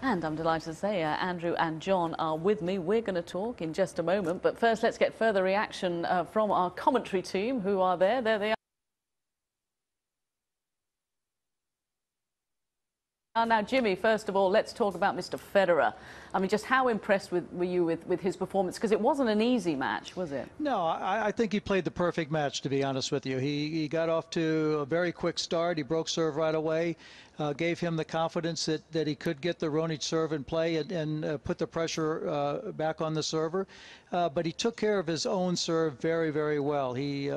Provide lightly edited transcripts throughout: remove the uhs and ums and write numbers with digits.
And I'm delighted to say Andrew and John are with me. We're going to talk in just a moment. But first, let's get further reaction from our commentary team who are there. There they are. Now, Jimmy, first of all, let's talk about Mr. Federer. I mean, just how impressed were you with his performance? Because it wasn't an easy match, was it? No, I think he played the perfect match, to be honest with you. He got off to a very quick start. He broke serve right away, gave him the confidence that he could get the Raonic serve in play and put the pressure back on the server. But he took care of his own serve very, very well. He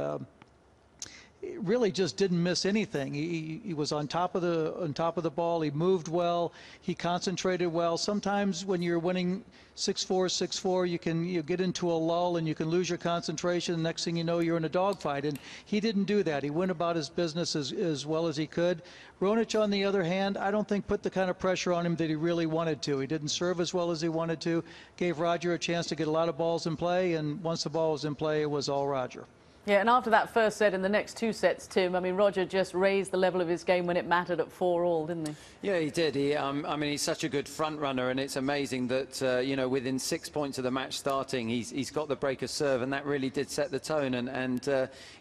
really just didn't miss anything. He was on top of the ball. He moved well. He concentrated well. Sometimes when you're winning 6-4, 6-4, you get into a lull and you can lose your concentration. Next thing you know, you're in a dogfight. And he didn't do that. He went about his business as well as he could. Raonic, on the other hand, I don't think put the kind of pressure on him that he really wanted to. He didn't serve as well as he wanted to. Gave Roger a chance to get a lot of balls in play. And once the ball was in play, it was all Roger. Yeah, and after that first set, in the next two sets, Tim, I mean, Roger just raised the level of his game when it mattered at 4-all, didn't he? Yeah, he did. I mean, he's such a good front runner, and it's amazing that, you know, within 6 points of the match starting, he's got the break of serve, and that really did set the tone. And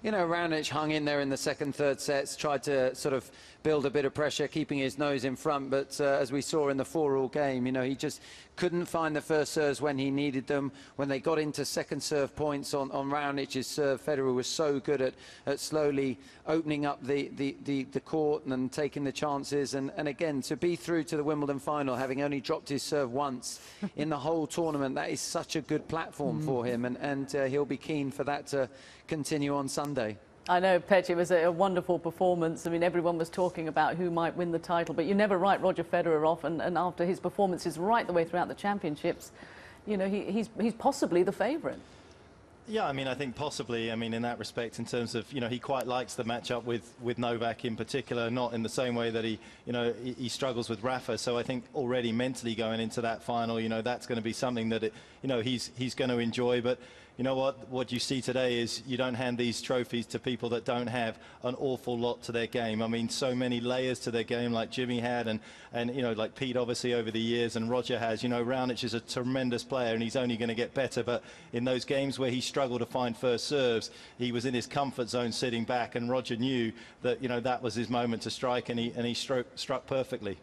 you know, Raonic hung in there in the second, third sets, tried to sort of build a bit of pressure, keeping his nose in front. But as we saw in the 4-all game, you know, he just couldn't find the first serves when he needed them. When they got into second serve points on Raonic's serve, Federer was so good at slowly opening up the court and taking the chances. And again, to be through to the Wimbledon final, having only dropped his serve once in the whole tournament, that is such a good platform for him. And he'll be keen for that to continue on Sunday. I know, Petch, it was a wonderful performance. I mean, everyone was talking about who might win the title, but you never write Roger Federer off, and after his performances right the way throughout the championships, you know, he's possibly the favourite. Yeah, I mean, I think possibly, I mean, in that respect, in terms of, you know, he quite likes the matchup with Novak in particular, not in the same way that he struggles with Rafa. So I think already mentally going into that final, you know, that's going to be something that, you know, he's going to enjoy. But you know what you see today is you don't hand these trophies to people that don't have an awful lot to their game. I mean, so many layers to their game, like Jimmy had, and you know, like Pete obviously over the years, and Roger has. You know, Raonic is a tremendous player, and he's only going to get better. But in those games where he struggled to find first serves, he was in his comfort zone sitting back, and Roger knew that, you know, that was his moment to strike, and he struck perfectly.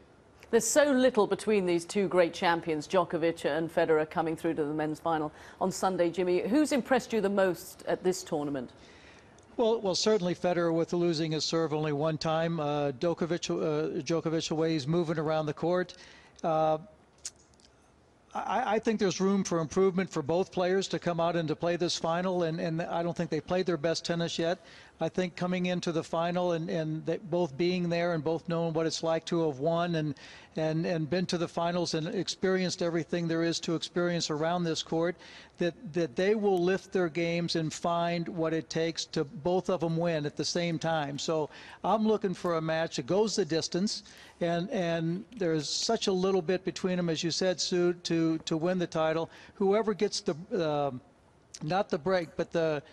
There's so little between these two great champions, Djokovic and Federer, coming through to the men's final on Sunday. Jimmy, who's impressed you the most at this tournament? Well, certainly Federer with losing his serve only one time. Djokovic, the way he's moving around the court. I think there's room for improvement for both players to come out and to play this final, and I don't think they played their best tennis yet. I think coming into the final and both being there and both knowing what it's like to have won and been to the finals and experienced everything there is to experience around this court, that they will lift their games and find what it takes to both of them win at the same time. So I'm looking for a match that goes the distance, and there's such a little bit between them, as you said, Sue, to win the title. Whoever gets the not the break, but the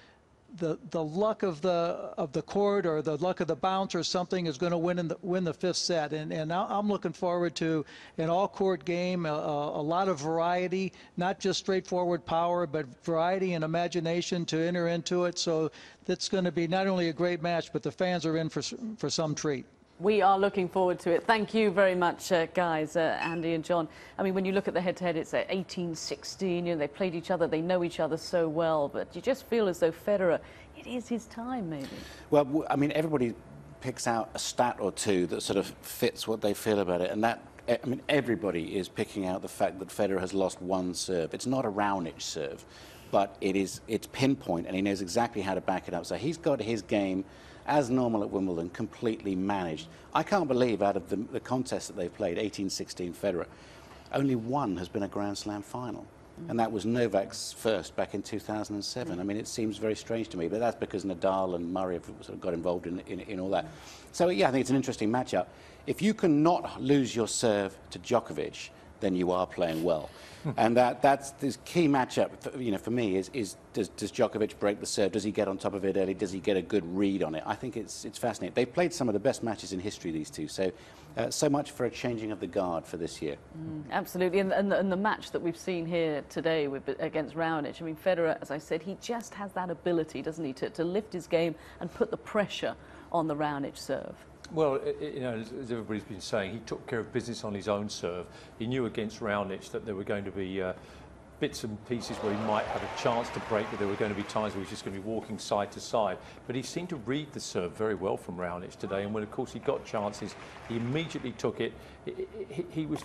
luck of the court or the luck of the bounce or something is going to win the fifth set, and I'm looking forward to an all-court game, a lot of variety, not just straightforward power, but variety and imagination to enter into it. So that's going to be not only a great match, but the fans are in for some treat. We are looking forward to it. Thank you very much, guys, Andy and John. I mean, when you look at the head-to-head, it's 18-16. You know, they played each other, they know each other so well, but you just feel as though Federer, it is his time, maybe. Well, I mean, everybody picks out a stat or two that sort of fits what they feel about it, and that, I mean, everybody is picking out the fact that Federer has lost one serve. It's not a Raonic serve, but it's pinpoint, and he knows exactly how to back it up. So he's got his game, as normal at Wimbledon, completely managed. I can't believe out of the contests that they've played, 18-16 Federer, only one has been a Grand Slam final. And that was Novak's first back in 2007. I mean, it seems very strange to me, but that's because Nadal and Murray have sort of got involved in all that. So, yeah, I think it's an interesting matchup. If you can not lose your serve to Djokovic, then you are playing well. And that's this key matchup, for me, is does Djokovic break the serve? Does he get on top of it early? Does he get a good read on it? I think it's fascinating. They've played some of the best matches in history, these two. So, so much for a changing of the guard for this year. Absolutely, and the match that we've seen here today against Raonic, I mean, Federer, as I said, he just has that ability, doesn't he, to lift his game and put the pressure on the Raonic serve. Well, as everybody's been saying, he took care of business on his own serve. He knew against Raonic that there were going to be bits and pieces where he might have a chance to break, but there were going to be times where he was just going to be walking side to side. But he seemed to read the serve very well from Raonic today, and when, of course, he got chances, he immediately took it. He was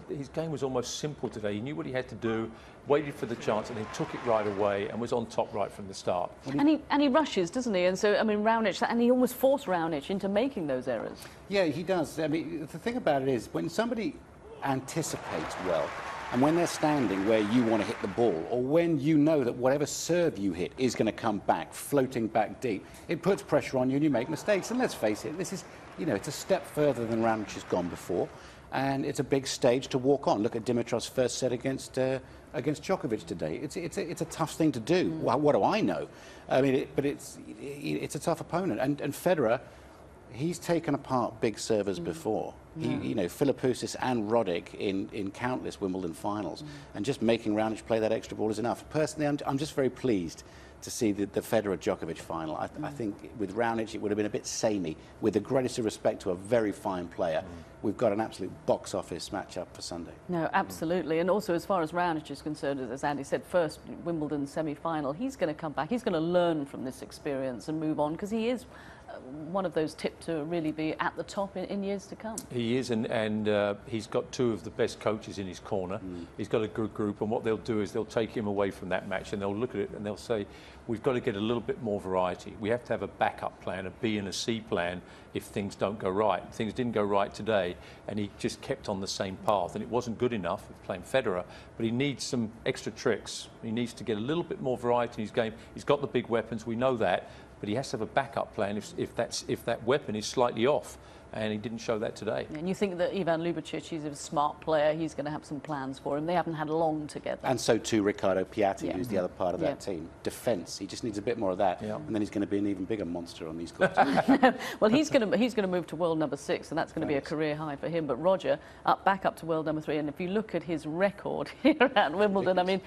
his game was almost simple today. He knew what he had to do, waited for the chance, and then took it right away and was on top right from the start. And he rushes, doesn't he? And so, I mean, Raonic, and he almost forced Raonic into making those errors. Yeah, he does. I mean, the thing about it is, when somebody anticipates well, and when they're standing where you want to hit the ball, or when you know that whatever serve you hit is going to come back, floating back deep, it puts pressure on you and you make mistakes. And let's face it, this is, it's a step further than Raonic has gone before, and it's a big stage to walk on. Look at Dimitrov's first set against Djokovic today. It's a tough thing to do. Well, what do I know? I mean, but it's a tough opponent. And Federer, he's taken apart big servers before. Philippoussis and Roddick in countless Wimbledon finals, and just making Raonic play that extra ball is enough. Personally, I'm just very pleased to see the Federer-Djokovic final. I think with Raonic it would have been a bit samey. With the greatest of respect to a very fine player, we've got an absolute box office matchup for Sunday. No, absolutely. And also, as far as Raonic is concerned, as Andy said, first Wimbledon semi-final, he's going to come back. He's going to learn from this experience and move on, because he is one of those tipped to really be at the top in years to come. He is, and he's got two of the best coaches in his corner. He's got a good group, and what they'll do is they'll take him away from that match and they'll look at it and they'll say, we've got to get a little bit more variety. We have to have a backup plan, a B and a C plan, if things don't go right. Things didn't go right today, and he just kept on the same path, and it wasn't good enough with playing Federer, but he needs some extra tricks. He needs to get a little bit more variety in his game. He's got the big weapons, we know that, but he has to have a backup plan if that weapon is slightly off, and he didn't show that today. And you think that Ivan Lubicic, he's a smart player, he's going to have some plans for him. They haven't had long together. And so too Riccardo Piatti, who's the other part of that team. Defence, he just needs a bit more of that, and then he's going to be an even bigger monster on these courts. Well, he's going to move to world number 6, and that's going to be a career high for him. But Roger, back up to world number 3, and if you look at his record here at Wimbledon, I mean,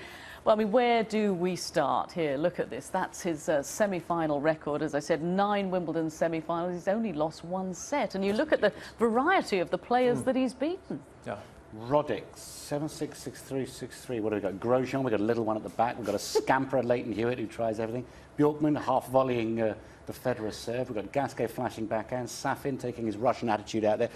where do we start here? Look at this. That's his semi-final record. As I said, 9 Wimbledon semi-finals. He's only lost 1 set. And you look at the variety of the players that he's beaten. Yeah. Roddick, 7-6, 6-3, 6-3. What have we got? Grosjean, we've got a little one at the back. We've got a scamperer, Leighton Hewitt, who tries everything. Bjorkman, half volleying the Federer serve. We've got Gasquet flashing backhand. Safin taking his Russian attitude out there.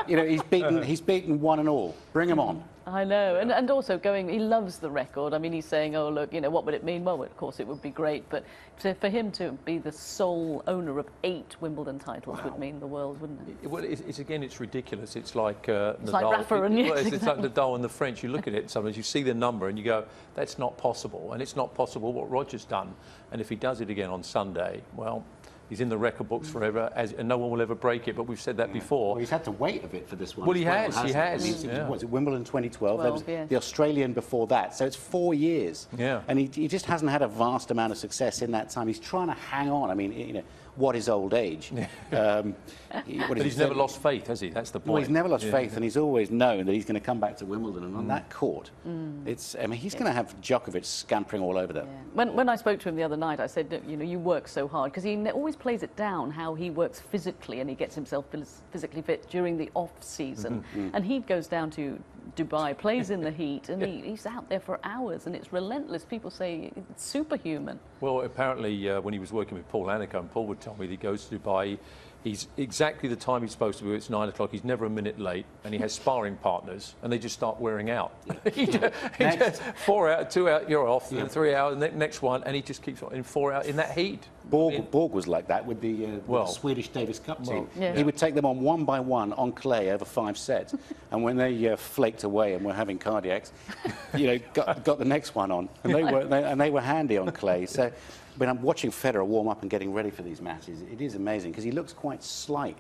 He's beaten one and all. Bring him on. I know, and also he loves the record. I mean, he's saying, oh, look, what would it mean? Well, of course, it would be great, but for him to be the sole owner of 8 Wimbledon titles would mean the world, wouldn't it? Well, it's ridiculous. It's like Nadal. It's like Rafa and it's like Nadal and the French. You look at it sometimes, you see the number and you go, that's not possible. And it's not possible what Roger's done. And if he does it again on Sunday, well, he's in the record books forever, and no one will ever break it. But we've said that before. Well, he's had to wait a bit for this one. Well, he has. I mean, was it Wimbledon 2012? There was the Australian before that. So it's 4 years. Yeah. And he just hasn't had a vast amount of success in that time. He's trying to hang on. I mean, what is old age? But he's never lost faith, has he? That's the point. Well, he's never lost faith, and he's always known that he's going to come back to Wimbledon. And on that court, he's going to have Djokovic scampering all over them. Yeah. When I spoke to him the other night, I said, you work so hard, because he always plays it down how he works physically, and he gets himself physically fit during the off-season. And he goes down to Dubai, plays in the heat, and he's out there for hours, and it's relentless. People say it's superhuman. Well, apparently, when he was working with Paul Anaker, and Paul would tell me that he goes to Dubai, he's exactly the time he's supposed to be. It's 9 o'clock. He's never a minute late, and he has sparring partners, and they just start wearing out. He just 4 out, 2 out, you're off, and 3 hours, next one, and he just keeps on in 4 hours in that heat. Borg was like that with the Swedish Davis Cup team. He would take them on one by one on clay over 5 sets, and when they flaked away and were having cardiacs, got the next one on, and they were handy on clay. So when I'm watching Federer warm up and getting ready for these matches, it is amazing because he looks quite slight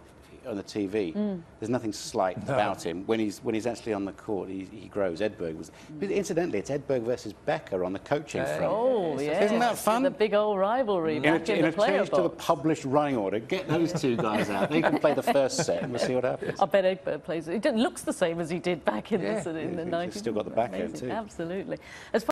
on the TV. There's nothing slight about him. When he's actually on the court, he grows. Edberg was. But incidentally, it's Edberg versus Becker on the coaching front. Oh, yeah. Isn't that fun? The big old rivalry back in the player change to the box. published running order, get those two guys out. They can play the first set, and we'll see what happens. I bet Egbert plays it. It looks the same as he did back in the 90s. He's still got the backhand Amazing. too. Absolutely. As far